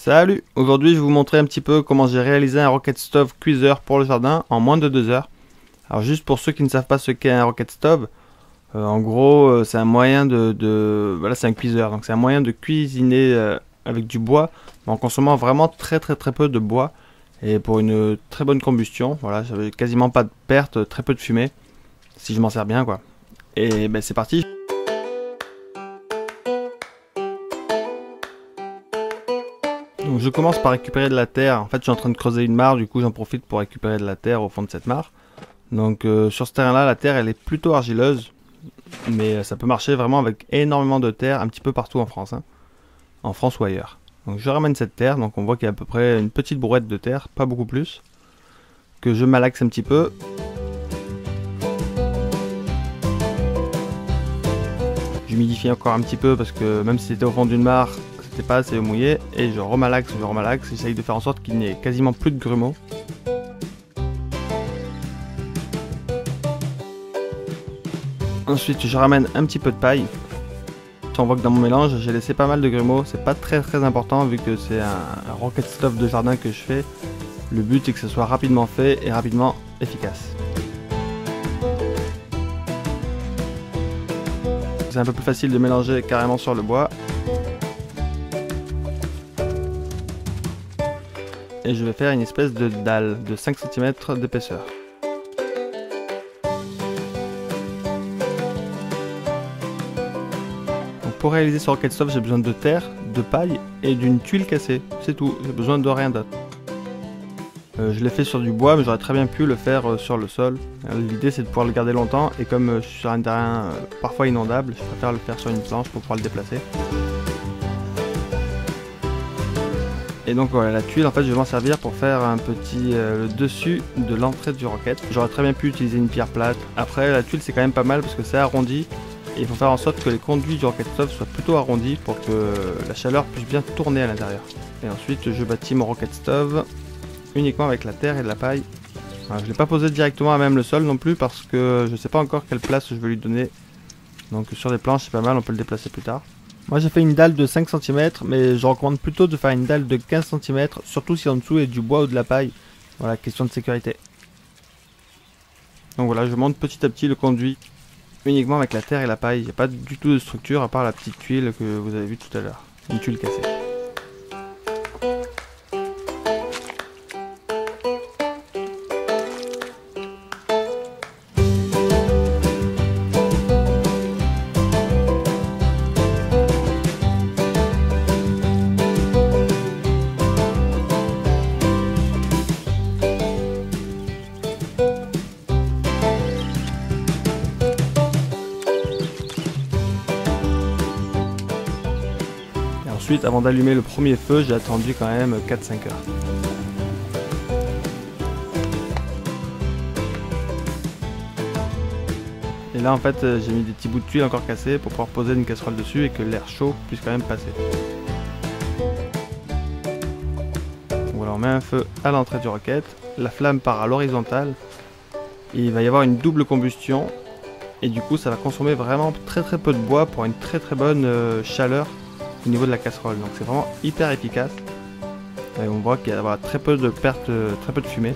Salut! Aujourd'hui je vais vous montrer un petit peu comment j'ai réalisé un rocket stove cuiseur pour le jardin en moins de 2 heures. Alors juste pour ceux qui ne savent pas ce qu'est un rocket stove, en gros c'est un moyen voilà, c'est un cuiseur, donc c'est un moyen de cuisiner avec du bois, mais en consommant vraiment très peu de bois et pour une très bonne combustion. Voilà, j'avais quasiment pas de perte, très peu de fumée, si je m'en sers bien quoi. Et ben c'est parti! Donc je commence par récupérer de la terre. En fait je suis en train de creuser une mare, du coup j'en profite pour récupérer de la terre au fond de cette mare. Donc sur ce terrain là, la terre elle est plutôt argileuse, mais ça peut marcher vraiment avec énormément de terre un petit peu partout en France, hein. En France ou ailleurs. Donc je ramène cette terre, donc on voit qu'il y a à peu près une petite brouette de terre, pas beaucoup plus, que je malaxe un petit peu. J'humidifie encore un petit peu parce que même si c'était au fond d'une mare, c'était pas assez mouillé, et je remalaxe, j'essaye de faire en sorte qu'il n'y ait quasiment plus de grumeaux. Ensuite je ramène un petit peu de paille. On voit que dans mon mélange j'ai laissé pas mal de grumeaux, c'est pas très important vu que c'est un rocket stove de jardin que je fais. Le but c'est que ce soit rapidement fait et rapidement efficace. C'est un peu plus facile de mélanger carrément sur le bois. Et je vais faire une espèce de dalle de 5 cm d'épaisseur. Donc pour réaliser ce rocket stove, j'ai besoin de terre, de paille et d'une tuile cassée. C'est tout, j'ai besoin de rien d'autre. Je l'ai fait sur du bois, mais j'aurais très bien pu le faire sur le sol. L'idée c'est de pouvoir le garder longtemps, et comme je suis sur un terrain parfois inondable, je préfère le faire sur une planche pour pouvoir le déplacer. Et donc voilà, la tuile en fait je vais m'en servir pour faire un petit le dessus de l'entrée du rocket. J'aurais très bien pu utiliser une pierre plate. Après la tuile c'est quand même pas mal parce que c'est arrondi. Et il faut faire en sorte que les conduits du rocket stove soient plutôt arrondis pour que la chaleur puisse bien tourner à l'intérieur. Et ensuite je bâtis mon rocket stove uniquement avec la terre et de la paille. Alors, je ne l'ai pas posé directement à même le sol non plus parce que je ne sais pas encore quelle place je vais lui donner. Donc sur des planches c'est pas mal, on peut le déplacer plus tard. Moi j'ai fait une dalle de 5 cm, mais je recommande plutôt de faire une dalle de 15 cm, surtout si en dessous il y a du bois ou de la paille. Voilà, question de sécurité. Donc voilà, je monte petit à petit le conduit uniquement avec la terre et la paille. Il n'y a pas du tout de structure à part la petite tuile que vous avez vue tout à l'heure. Une tuile cassée. Ensuite, avant d'allumer le premier feu, j'ai attendu quand même 4-5 heures. Et là en fait j'ai mis des petits bouts de tuile encore cassés pour pouvoir poser une casserole dessus et que l'air chaud puisse quand même passer. Donc voilà, on met un feu à l'entrée du rocket, la flamme part à l'horizontale, et il va y avoir une double combustion, et du coup ça va consommer vraiment très peu de bois pour une très bonne chaleur au niveau de la casserole. Donc c'est vraiment hyper efficace. Et on voit qu'il y a très peu de pertes, très peu de fumée.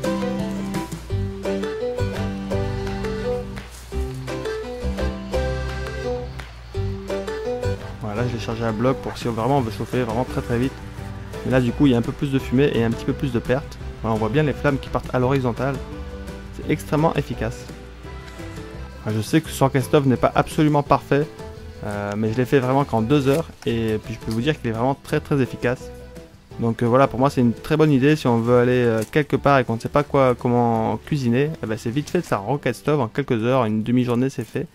Voilà, je l'ai chargé à bloc pour si vraiment on veut chauffer vraiment très vite. Mais là du coup il y a un peu plus de fumée et un petit peu plus de pertes. Voilà, on voit bien les flammes qui partent à l'horizontale. C'est extrêmement efficace. Je sais que ce rocket stove n'est pas absolument parfait, mais je l'ai fait vraiment qu'en 2 heures, et puis je peux vous dire qu'il est vraiment très efficace. Donc voilà, pour moi c'est une très bonne idée si on veut aller quelque part et qu'on ne sait pas comment cuisiner. C'est vite fait de faire un rocket stove en quelques heures, une demi-journée c'est fait.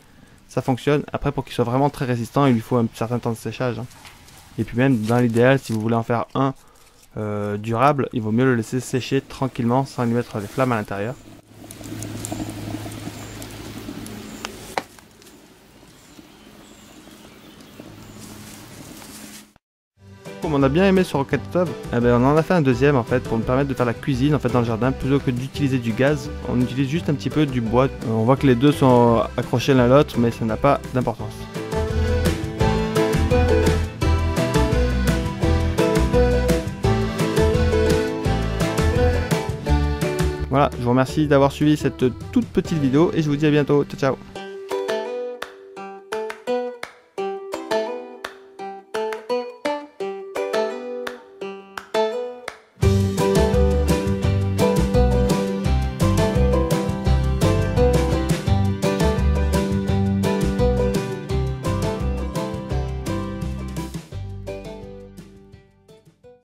Ça fonctionne. Après pour qu'il soit vraiment très résistant, il lui faut un certain temps de séchage, hein. Et puis même dans l'idéal, si vous voulez en faire un durable, il vaut mieux le laisser sécher tranquillement sans lui mettre des flammes à l'intérieur. Comme on a bien aimé ce rocket stove, on en a fait un deuxième en fait pour nous permettre de faire la cuisine en fait dans le jardin. Plutôt que d'utiliser du gaz, on utilise juste un petit peu du bois. On voit que les deux sont accrochés l'un à l'autre, mais ça n'a pas d'importance. Voilà, je vous remercie d'avoir suivi cette toute petite vidéo et je vous dis à bientôt. Ciao ciao.